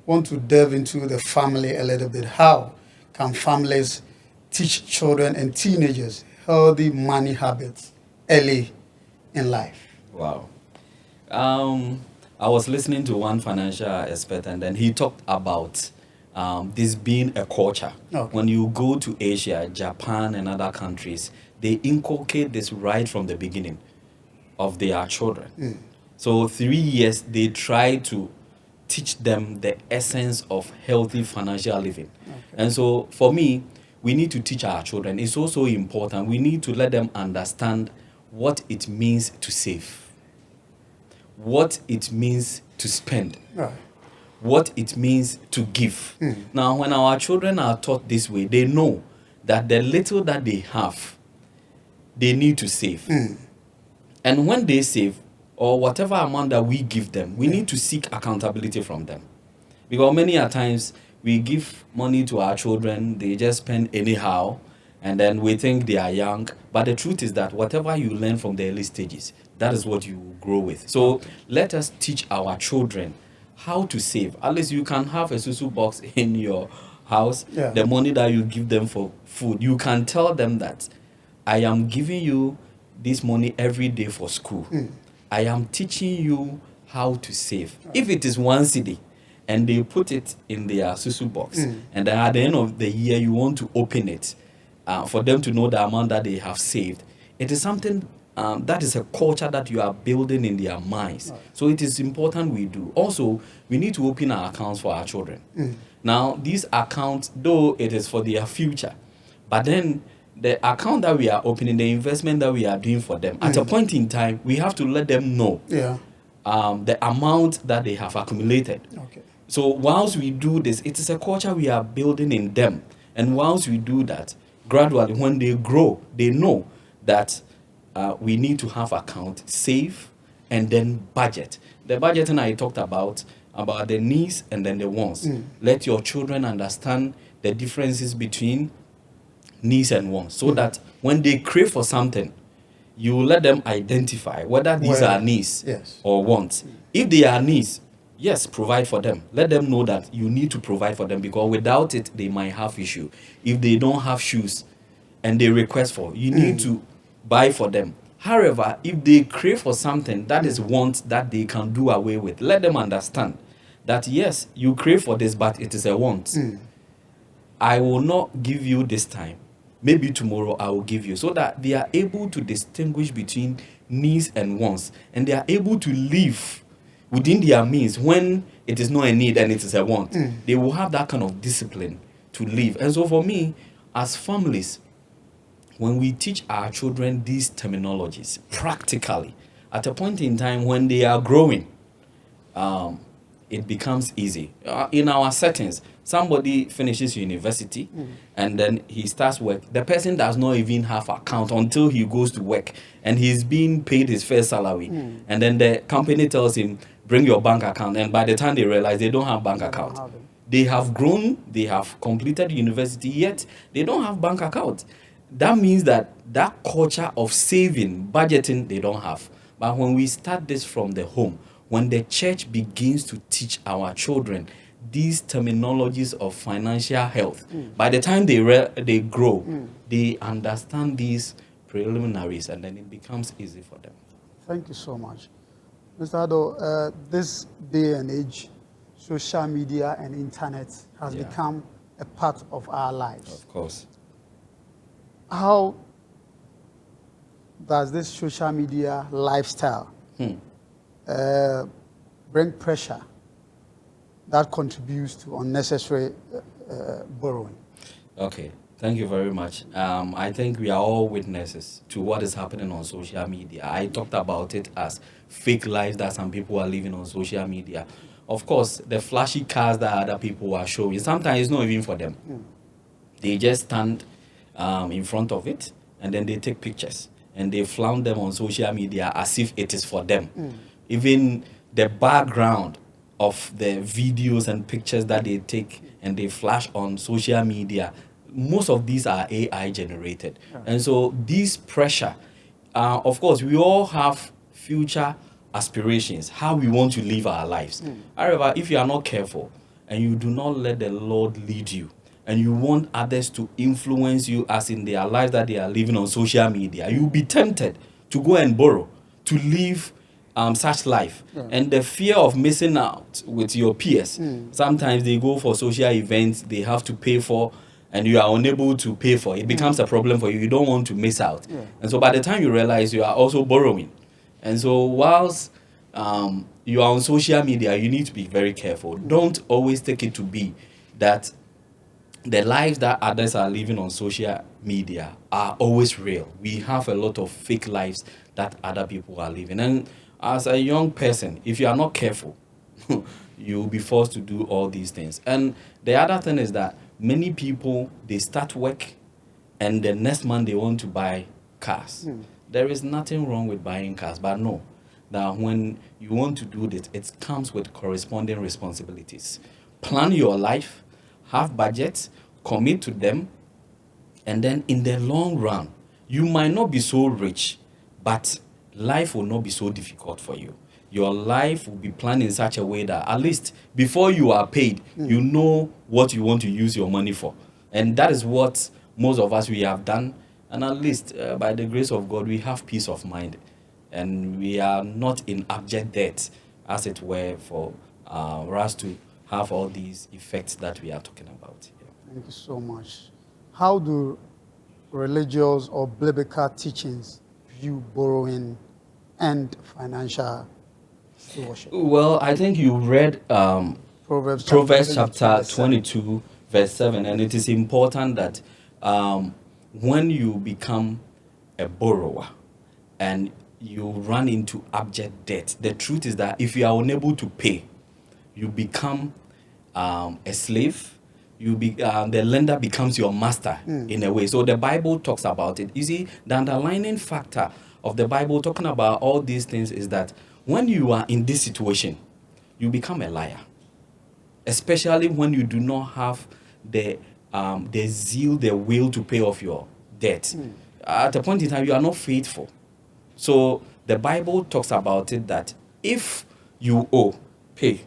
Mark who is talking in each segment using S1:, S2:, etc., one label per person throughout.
S1: want to delve into the family a little bit. How can families teach children and teenagers healthy money habits early in life?
S2: Wow. Um, I was listening to one financial expert, and then he talked about this being a culture.
S1: Okay.
S2: When you go to Asia, Japan, and other countries, they inculcate this right from the beginning of their children. So 3 years, they try to teach them the essence of healthy financial living. And so for me, we need to teach our children. It's also important. We need to let them understand what it means to save, what it means to spend,
S1: Right.
S2: what it means to give. Now, when our children are taught this way, they know that the little that they have, they need to save. And when they save, or whatever amount that we give them, we need to seek accountability from them. Because many a times we give money to our children, they just spend anyhow, and then we think they are young. But the truth is that whatever you learn from the early stages, that is what you will grow with. So let us teach our children how to save. At least you can have a susu box in your house.
S1: Yeah.
S2: The money that you give them for food, you can tell them that I am giving you this money every day for school. I am teaching you how to save. If it is 1 cedi and they put it in their susu box, and then at the end of the year you want to open it for them to know the amount that they have saved, it is something that is a culture that you are building in their minds. So it is important we do. Also, we need to open our accounts for our children. Now, these accounts, though it is for their future, but then the account that we are opening, the investment that we are doing for them, at a point in time, we have to let them know
S1: Yeah.
S2: the amount that they have accumulated.
S1: Okay.
S2: So whilst we do this, it is a culture we are building in them. And whilst we do that, gradually, when they grow, they know that we need to have account, save, and then budget. The budgeting I talked about the needs and then the wants. Let your children understand the differences between needs and wants, so that when they crave for something, you let them identify whether these
S1: Well,
S2: are needs
S1: yes.
S2: or wants. If they are needs, yes, provide for them. Let them know that you need to provide for them, because without it, they might have issue. If they don't have shoes and they request for, you need to buy for them. However, if they crave for something that is want that they can do away with, let them understand that yes, you crave for this, but it is a want. I will not give you this time. Maybe tomorrow I will give you, so that they are able to distinguish between needs and wants, and they are able to live within their means when it is not a need and it is a want. They will have that kind of discipline to live. And so for me, as families, when we teach our children these terminologies practically, at a point in time when they are growing, it becomes easy. In our settings, somebody finishes university and then he starts work. The person does not even have account until he goes to work and he's being paid his first salary. And then the company tells him, bring your bank account. And by the time they realize they don't have bank account.
S1: have it.
S2: They have grown, they have completed university, yet they don't have bank account. That means that culture of saving, budgeting, they don't have. But when we start this from the home, when the church begins to teach our children these terminologies of financial health, by the time they grow, they understand these preliminaries, and then it becomes easy for them.
S1: Thank you so much. Mr. Ado, this day and age, social media and internet has
S2: Yeah.
S1: become a part of our lives.
S2: Of course.
S1: How does this social media lifestyle bring pressure that contributes to unnecessary borrowing?
S2: Okay, thank you very much. I think we are all witnesses to what is happening on social media. I talked about it as fake lives that some people are living on social media. Of course, the flashy cars that other people are showing, sometimes it's not even for them. They just stand in front of it and then they take pictures and they flaunt them on social media as if it is for them. Even the background of the videos and pictures that they take and they flash on social media, most of these are AI generated. And so this pressure, of course, we all have future aspirations, how we want to live our lives. However, if you are not careful, and you do not let the Lord lead you, and you want others to influence you as in their life that they are living on social media, you'll be tempted to go and borrow, to live such life. And the fear of missing out with your peers. Sometimes they go for social events they have to pay for, and you are unable to pay for it. It becomes a problem for you. You don't want to miss out. And so by the time you realize, you are also borrowing. And so whilst you are on social media, you need to be very careful. Don't always take it to be that the lives that others are living on social media are always real. We have a lot of fake lives that other people are living. And as a young person, if you are not careful, you'll be forced to do all these things. And the other thing is that many people, they start work and the next month they want to buy cars. There is nothing wrong with buying cars, but no, that when you want to do this, it comes with corresponding responsibilities. Plan your life, have budgets, commit to them, and then in the long run, you might not be so rich, but life will not be so difficult for you. Your life will be planned in such a way that at least before you are paid, you know what you want to use your money for. And that is what most of us we have done. And at least by the grace of God, we have peace of mind. And we are not in abject debt, as it were, for us to have all these effects that we are talking about.
S1: Thank you so much. How do religious or biblical teachings view borrowing and financial stewardship?
S2: Well, I think you read
S1: Proverbs
S2: chapter 22, verse 7, and it is important that when you become a borrower and you run into abject debt, the truth is that if you are unable to pay, you become a slave. The lender becomes your master in a way. So the Bible talks about it. You see, the underlying factor of the Bible talking about all these things is that when you are in this situation, you become a liar. Especially when you do not have the zeal, the will to pay off your debt. At a point in time, you are not faithful. So the Bible talks about it that if you owe, pay.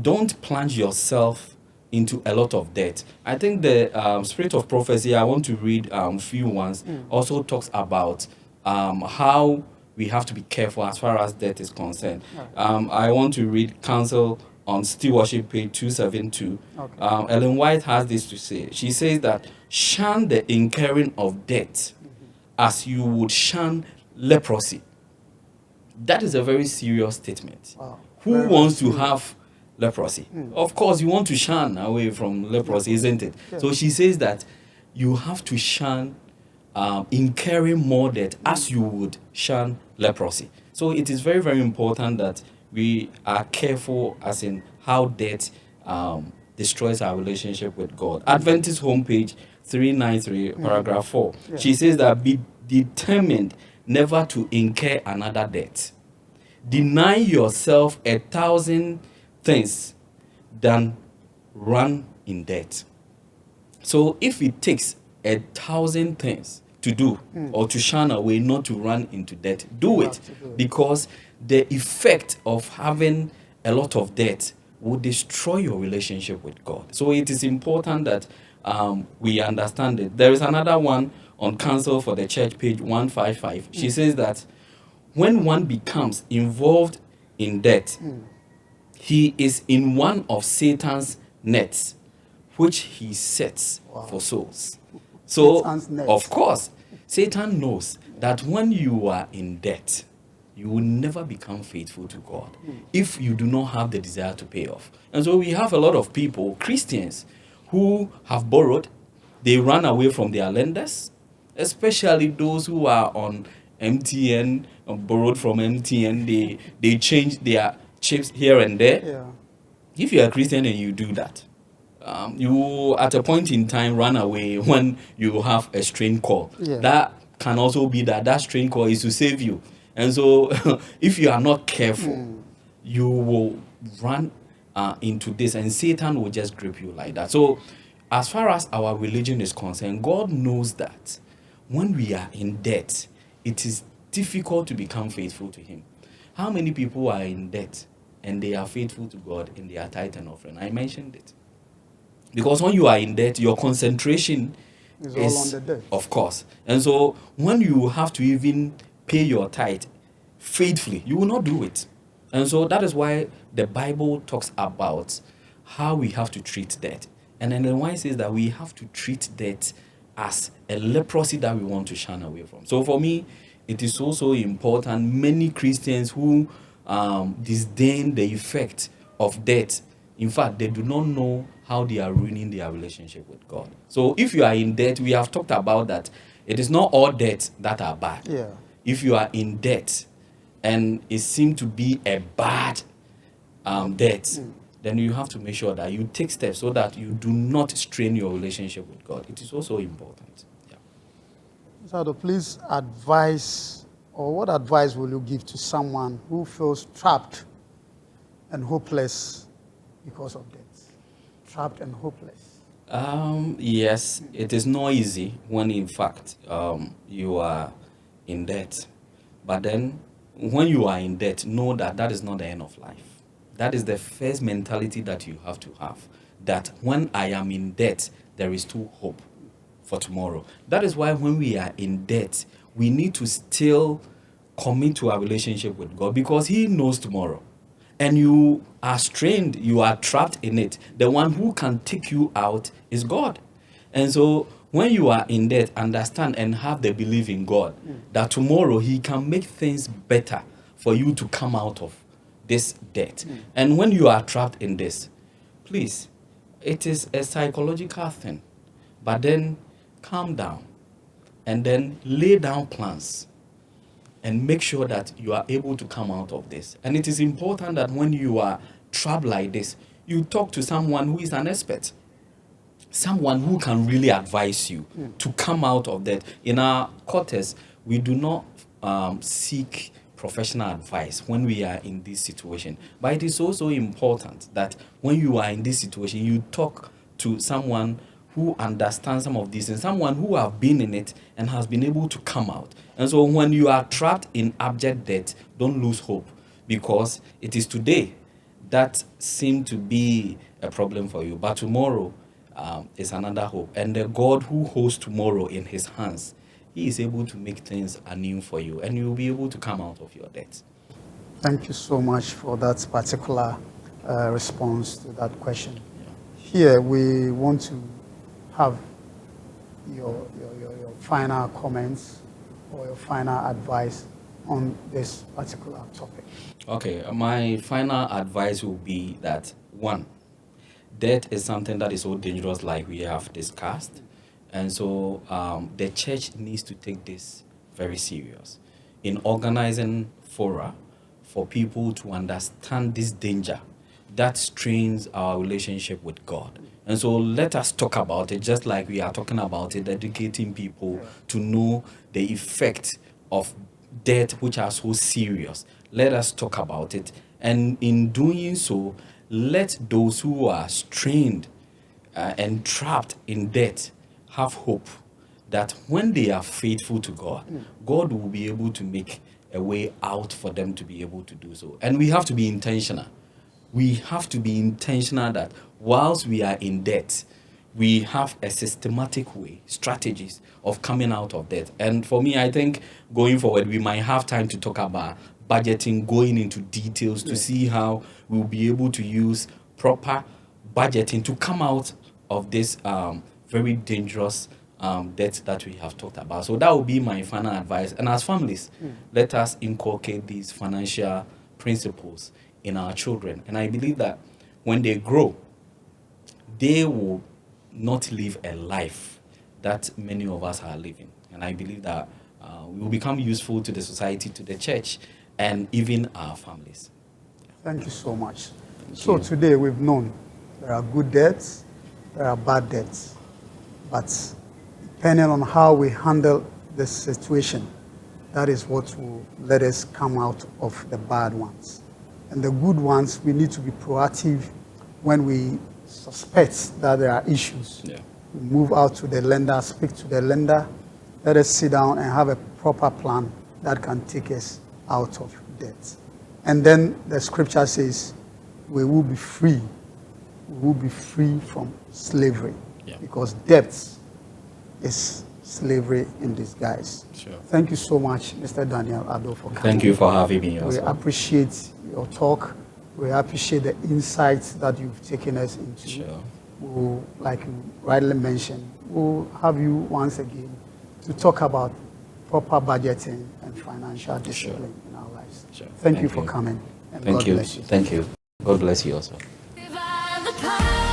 S2: Don't plunge yourself into a lot of debt. I think the spirit of prophecy, I want to read few ones, also talks about how we have to be careful as far as debt is concerned. I want to read Counsel on Stewardship, page 272. Ellen White has this to say. She says that shun the incurring of debt as you would shun leprosy. That is a very serious statement.
S1: Wow.
S2: Who wants to have leprosy? Of course, you want to shun away from leprosy, isn't it? So she says that you have to shun incurring more debt as you would shun leprosy. So it is very, very important that we are careful as in how debt destroys our relationship with God. Adventist homepage 393, paragraph 4. She says that be determined never to incur another debt. Deny yourself 1,000 things than run in debt. So if it takes 1,000 things to do or to shun away, not to run into debt, do it, because the effect of having a lot of debt will destroy your relationship with God. So it is important that we understand it. There is another one on Counsel for the Church, page 155. She says that when one becomes involved in debt, he is in one of Satan's nets, which he sets for souls. So, of course, Satan knows that when you are in debt, you will never become faithful to God if you do not have the desire to pay off. And so we have a lot of people, Christians, who have borrowed. They run away from their lenders, especially those who are on MTN, borrowed from MTN. They change their chips here and there. If you are a Christian and you do that, you at a point in time run away when you have a strange call. That can also be that strange call is to save you. And so if you are not careful, you will run into this, and Satan will just grip you like that. So as far as our religion is concerned, God knows that when we are in debt, it is difficult to become faithful to him. How many people are in debt and they are faithful to God in their tithe and offering. I mentioned it. Because when you are in debt, your concentration
S1: It's all on the debt.
S2: of course. And so when you have to even pay your tithe faithfully, you will not do it. And so that is why the Bible talks about how we have to treat debt. And then the one says that we have to treat debt as a leprosy that we want to shun away from. So for me, it is also important. Many Christians who disdain the effect of debt, in fact, they do not know how they are ruining their relationship with God. So if you are in debt, we have talked about that. It is not all debts that are bad.
S1: Yeah.
S2: If you are in debt and it seems to be a bad debt, then you have to make sure that you take steps so that you do not strain your relationship with God. It is also important. Yeah.
S1: So please advise, or what advice will you give to someone who feels trapped and hopeless because of debt? Trapped and hopeless.
S2: Yes, it is not easy when in fact you are in debt. But then when you are in debt, know that that is not the end of life. That is the first mentality that you have to have. That when I am in debt, there is still hope for tomorrow. That is why when we are in debt, we need to still commit to our relationship with God because He knows tomorrow. And you are strained, you are trapped in it. The one who can take you out is God. And so when you are in debt, understand and have the belief in God that tomorrow He can make things better for you to come out of this debt. And when you are trapped in this, please, it is a psychological thing. But then calm down and then lay down plans and make sure that you are able to come out of this. And it is important that when you are trapped like this, you talk to someone who is an expert, someone who can really advise you to come out of that. In our quarters, we do not seek professional advice when we are in this situation. But it is also important that when you are in this situation, you talk to someone who understands some of these and someone who have been in it and has been able to come out. And so when you are trapped in abject debt, don't lose hope because it is today that seems to be a problem for you. But tomorrow is another hope. And the God who holds tomorrow in His hands, He is able to make things anew for you and you will be able to come out of your debt.
S1: Thank you so much for that particular response to that question. Here we want to have your final comments or your final advice on this particular topic.
S2: Okay, my final advice will be that one, debt is something that is so dangerous, like we have discussed, and so the church needs to take this very serious in organizing fora for people to understand this danger that strains our relationship with God. And so let us talk about it, just like we are talking about it, educating people to know the effect of debt, which are so serious. Let us talk about it. And in doing so, let those who are strained and trapped in debt have hope that when they are faithful to God, God will be able to make a way out for them to be able to do so. And we have to be intentional. We have to be intentional that whilst we are in debt, we have a systematic way, strategies of coming out of debt. And for me, I think going forward, we might have time to talk about budgeting, going into details to see how we'll be able to use proper budgeting to come out of this very dangerous debt that we have talked about. So that will be my final advice. And as families, let us inculcate these financial principles in our children. And I believe that when they grow, they will not live a life that many of us are living. And I believe that we will become useful to the society, to the church, and even our families.
S1: Thank you so much.
S2: Thank you.
S1: Today we've known there are good debts, there are bad debts. But depending on how we handle the situation, that is what will let us come out of the bad ones. And the good ones, we need to be proactive when we suspect that there are issues.
S2: Yeah.
S1: We move out to the lender, speak to the lender, let us sit down and have a proper plan that can take us out of debt. And then the scripture says, we will be free. We will be free from slavery.
S2: Yeah.
S1: Because debt is slavery in disguise.
S2: Sure.
S1: Thank you so much, Mr. Daniel Addo, for coming.
S2: Thank you for having me.
S1: We
S2: Also.
S1: appreciate your talk. We appreciate the insights that you've taken us into.
S2: Sure.
S1: We'll, like you rightly mentioned, we'll have you once again to talk about proper budgeting and financial discipline in our lives.
S2: Sure.
S1: Thank you for coming. And
S2: Thank
S1: God
S2: you.
S1: bless you.
S2: Thank you. God bless you also.
S3: Revive the power.